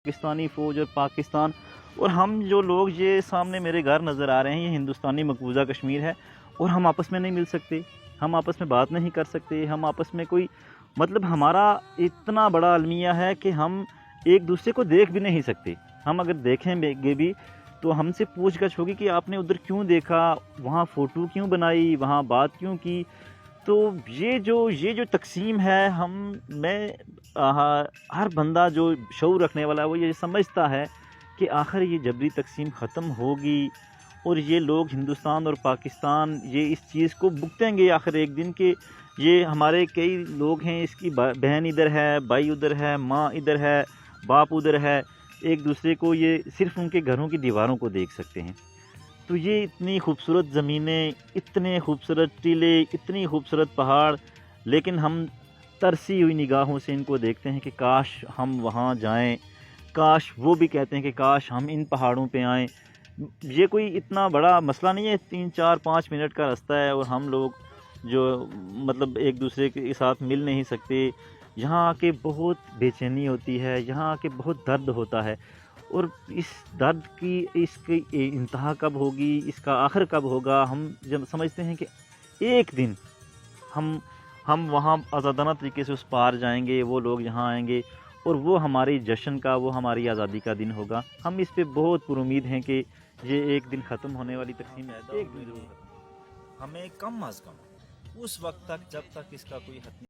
पाकिस्तानी फ़ौज और पाकिस्तान और हम जो लोग, ये सामने मेरे घर नज़र आ रहे हैं, ये हिंदुस्तानी मकबूजा कश्मीर है और हम आपस में नहीं मिल सकते, हम आपस में बात नहीं कर सकते, हम आपस में कोई मतलब हमारा इतना बड़ा अलमिया है कि हम एक दूसरे को देख भी नहीं सकते। हम अगर देखेंगे भी तो हमसे पूछगछ होगी कि आपने उधर क्यों देखा, वहाँ फ़ोटो क्यों बनाई, वहाँ बात क्यों की। तो ये जो तकसीम है, हर बंदा जो शऊर रखने वाला है वो ये समझता है कि आखिर ये जबरी तकसीम ख़त्म होगी और ये लोग हिंदुस्तान और पाकिस्तान ये इस चीज़ को भुगतेंगे आखिर एक दिन के। ये हमारे कई लोग हैं, इसकी बहन इधर है, भाई उधर है, माँ इधर है, बाप उधर है, एक दूसरे को ये सिर्फ़ उनके घरों की दीवारों को देख सकते हैं। तो ये इतनी खूबसूरत ज़मीनें, इतने खूबसूरत टीले, इतनी खूबसूरत पहाड़, लेकिन हम तरसी हुई निगाहों से इनको देखते हैं कि काश हम वहाँ जाएं, काश वो भी कहते हैं कि काश हम इन पहाड़ों पे आएँ। ये कोई इतना बड़ा मसला नहीं है, 3-4-5 मिनट का रास्ता है और हम लोग जो मतलब एक दूसरे के साथ मिल नहीं सकते। यहाँ आके बहुत बेचैनी होती है, यहाँ आके बहुत दर्द होता है और इस दर्द की इसकी इंतहा कब होगी, इसका आखिर कब होगा। हम जब समझते हैं कि एक दिन हम हम वहाँ आज़ादाना तरीके से उस पार जाएंगे, वो लोग यहाँ आएंगे और वो हमारी जश्न का, वो हमारी आज़ादी का दिन होगा। हम इस पे बहुत पुरुमीद हैं कि ये एक दिन ख़त्म होने वाली तकसीम है, एक दिन ज़रूर ख़त्म। हमें कम अज़ कम उस वक्त तक, जब तक इसका कोई हतमी